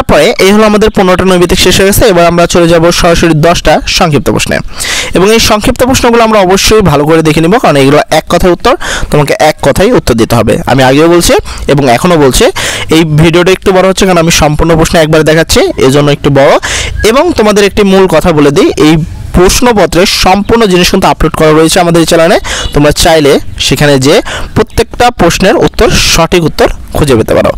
তারপরে এই হলো আমাদের 15টা নৈবেদিক শেষ হয়ে গেছে। এবার আমরা চলে যাব সরাসরি 10টা সংক্ষিপ্ত প্রশ্নে, এবং এই সংক্ষিপ্ত প্রশ্নগুলো আমরা অবশ্যই ভালো করে দেখে নিব, কারণ এগুলো এক কথায় উত্তর, তোমাকে এক কথায় উত্তর দিতে হবে। আমি আগেও বলছি এবং এখনও বলছি, এই ভিডিওটা একটু বড় হচ্ছে কারণ আমি সম্পূর্ণ প্রশ্ন একবার দেখাচ্ছি, এজন্য একটু বড়। এবং তোমাদের একটি মূল কথা বলে দিই, এই প্রশ্নপত্রের সম্পূর্ণ জিনিস কিন্তু আপলোড করা রয়েছে আমাদের চ্যানেলে। তোমরা চাইলে সেখানে যে প্রত্যেকটা প্রশ্নের উত্তর, সঠিক উত্তর খুঁজে পেতে পারো।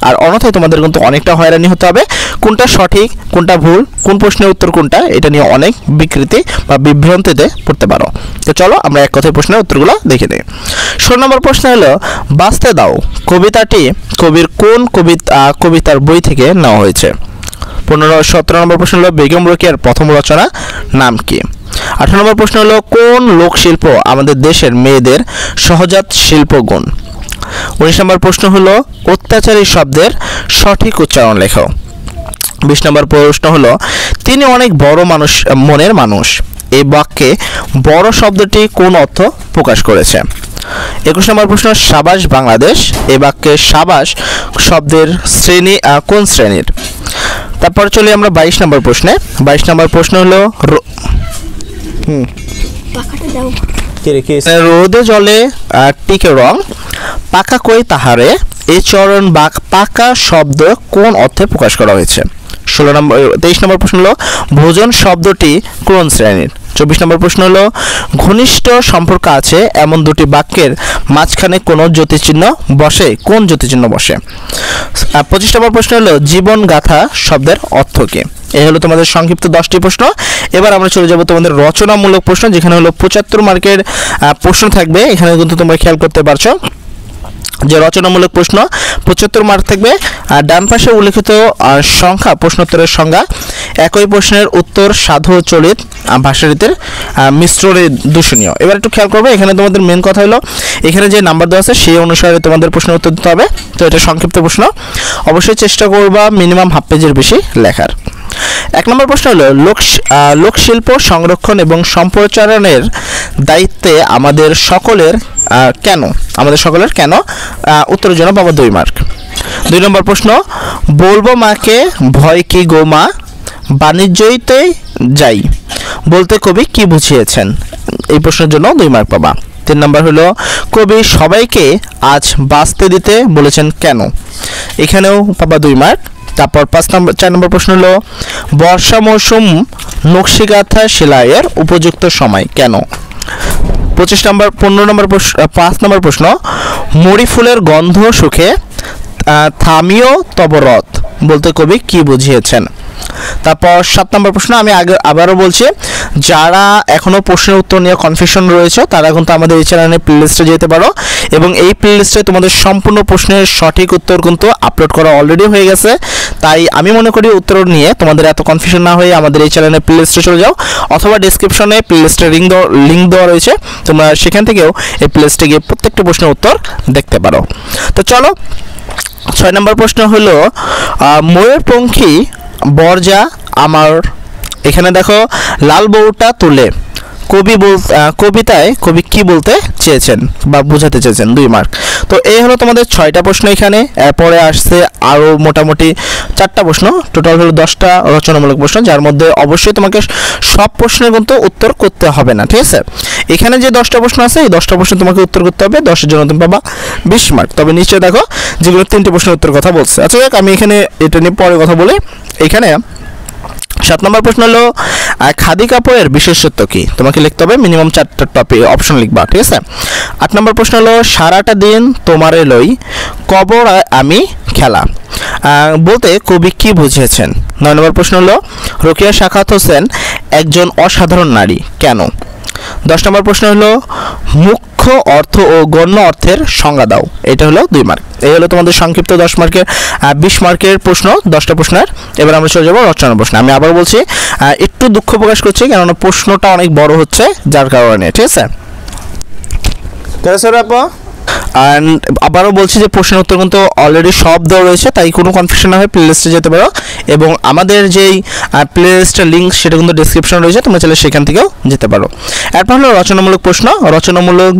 আর অন্যথায় তোমাদের কিন্তু অনেকটা হয়রানি হতে হবে, কোনটা সঠিক কোনটা ভুল, কোন প্রশ্নের উত্তর কোনটা, এটা নিয়ে অনেক বিকৃতি বা বিভ্রান্তিতে পড়তে পারো। তো চলো আমরা এক কথায় প্রশ্নের উত্তরগুলো দেখে নিই। 16 নম্বর প্রশ্ন হলো, বাঁচতে দাও কবিতাটি কবির কোন কবিতার বই থেকে নেওয়া হয়েছে? 17 নম্বর প্রশ্ন হলো, বেগম রোকেয়ার প্রথম রচনা নাম কি? 18 নম্বর প্রশ্ন হলো, কোন লোকশিল্প আমাদের দেশের মেয়েদের সহজাত শিল্পগুণ? 19 নম্বর প্রশ্ন হলো, অত্যাচারী শব্দের সঠিক উচ্চারণ লেখো। 20 নম্বর প্রশ্ন হলো, তিনি অনেক বড় মানুষ, মনের মানুষ, এই বাক্যে বড় শব্দটি কোন অর্থ প্রকাশ করেছে? 21 নম্বর প্রশ্ন, সাবাস বাংলাদেশ, এই বাক্যে সাবাস শব্দের শ্রেণী কোন শ্রেণীর? তারপর চলি আমরা 22 নম্বর প্রশ্নে। 22 নম্বর প্রশ্ন হলো, রোদে জলে টিকে রং, পাকা কই তাহারে, এই চরণ বাক পাকা শব্দ কোন অর্থে প্রকাশ করা হয়েছে? 23 নম্বর প্রশ্ন হলো, ভোজন শব্দটি কোন শ্রেণীর? 24 নম্বর প্রশ্ন হলো, ঘনিষ্ঠ সম্পর্ক আছে এমন দুটি বাক্যের মাঝখানে কোন জ্যোতিচিহ্ন বসে, কোন জ্যোতিচিহ্ন বসে? 25 নম্বর প্রশ্ন হলো, জীবন গাথা শব্দের অর্থ কি? এই হলো তোমাদের সংক্ষিপ্ত 10টি প্রশ্ন। এবার আমরা চলে যাব তোমাদের রচনামূলক প্রশ্ন, যেখানে হলো 75 মার্কের প্রশ্ন থাকবে। এখানে কিন্তু তোমরা খেয়াল করতে পারছো যে রচনামূলক প্রশ্ন 75 মার্ক থাকবে। আর ডান পাশে উল্লেখিত সংখ্যা প্রশ্নোত্তরের সংজ্ঞা, একই প্রশ্নের উত্তর সাধু চলিত ভাষারীতির মিশ্রণে দূষণীয়। এবার একটু খেয়াল করবে, এখানে তোমাদের মেন কথা হলো, এখানে যে নাম্বার দেওয়া আছে সেই অনুসারে তোমাদের প্রশ্নের উত্তর দিতে হবে। তো এটা সংক্ষিপ্ত প্রশ্ন, অবশ্যই চেষ্টা করবা মিনিমাম হাফ পেজের বেশি লেখার। 1 নম্বর প্রশ্ন হলো, লোকশিল্প সংরক্ষণ এবং সম্প্রচারণের দায়িত্বে আমাদের সকলের কেন? উত্তরের জন্য পাবো 2 মার্ক। 2 নম্বর প্রশ্ন, বলবো মাকে ভয় কি গো মা, বাণিজ্যইতে যাই বলতে কবি কি বুঝিয়েছেন? এই প্রশ্নের জন্য 2 মার্ক পাবা। 3 নম্বর হলো, কবি সবাইকে আজ বাঁচতে দিতে বলেছেন কেন? এখানেও পাবা 2 মার্ক। তারপর 4 নম্বর প্রশ্ন হলো, বর্ষা মৌসুম নকশিকাঁথা সেলাইয়ের উপযুক্ত সময় কেন? 15 নম্বর 5 নম্বর প্রশ্ন, মরি ফুলের গন্ধ সুখে থামিও তব রথ বলতে কবি কি বুঝিয়েছেন? তারপর 7 নম্বর প্রশ্ন, আমি আবারও বলছি, যারা এখনও প্রশ্নের উত্তর নিয়ে কনফিউশন রয়েছে তারা কিন্তু আমাদের এই চ্যানেলের প্লেলিস্টে যেতে পারো, এবং এই প্লেলিস্টে তোমাদের সম্পূর্ণ প্রশ্নের সঠিক উত্তর কিন্তু আপলোড করা অলরেডি হয়ে গেছে। তাই আমি মনে করি উত্তর নিয়ে তোমাদের এত কনফিউশন না হয়ে আমাদের এই চ্যানেলের প্লেলিস্টে চলে যাও, অথবা ডিসক্রিপশনে প্লেলিস্টের লিঙ্ক দেওয়া রয়েছে, তোমরা সেখান থেকেও এই প্লেলিস্টে গিয়ে প্রত্যেকটা প্রশ্নের উত্তর দেখতে পারো। তো চলো 6 নম্বর প্রশ্ন হলো, ময়ূরপঙ্খী বরজা আমার, এখানে দেখো লাল বউটা তুলে কবিতায় কবি কি বলতে চেয়েছেন বা বোঝাতে চেয়েছেন? 2 মার্ক। তো এই হলো তোমাদের 6টা প্রশ্ন এখানে। এরপরে আসছে আরও মোটামুটি 4টা প্রশ্ন, টোটাল হলো 10টা রচনামূলক প্রশ্ন, যার মধ্যে অবশ্যই তোমাকে সব প্রশ্নের কিন্তু উত্তর করতে হবে না, ঠিক আছে? এখানে যে 10টা প্রশ্ন আছে এই 10টা প্রশ্ন তোমাকে উত্তর করতে হবে, 10-এর জন্য তুমি পাবা 20 মার্ক। তবে নিশ্চয়ই দেখো যেগুলো 3টে প্রশ্নের উত্তর কথা বলছে। আচ্ছা দেখ, আমি এখানে এটা নিয়ে পরে কথা বলি। এখানে 7 নম্বর প্রশ্ন হলো, খাদি কাপড়ের বিশেষত্ব কি? তোমাকে লিখতে হবে মিনিমাম 4টা টপিক অপশন লিখবা, ঠিক আছে? 8 নম্বর প্রশ্ন হলো, সারাটা দিন তোমারে লই কবর আমি খেলা বলতে কবি কি বুঝিয়েছেন? 9 নম্বর প্রশ্ন হলো, রোকেয়া সাখাওয়াত হোসেন একজন অসাধারণ নারী কেন? 10 নম্বর প্রশ্ন হলো, মুখ্য অর্থ ও গণ্য অর্থের সংজ্ঞা দাও। এটা হলো 2 মার্ক। এই হলো তোমাদের সংক্ষিপ্ত 10 মার্কের 20 মার্কের প্রশ্ন, 10টা প্রশ্নের। এবার আমরা চলে যাবো রচনা প্রশ্ন। আমি আবার বলছি, একটু দুঃখ প্রকাশ করছি কেননা প্রশ্নটা অনেক বড় হচ্ছে, যার কারণে, ঠিক আছে? অ্যান্ড আবারও বলছি যে প্রশ্নের উত্তর কিন্তু অলরেডি সব দেওয়া রয়েছে, তাই কোনো কনফিউশন না হয়ে প্লেলিস্টে যেতে পারো, এবং আমাদের যেই প্লেলিস্টের লিঙ্ক সেটা কিন্তু ডেসক্রিপশন রয়েছে, তোমরা চাইলে সেখান থেকেও যেতে পারো। এরপর হলো রচনামূলক প্রশ্ন। রচনামূলক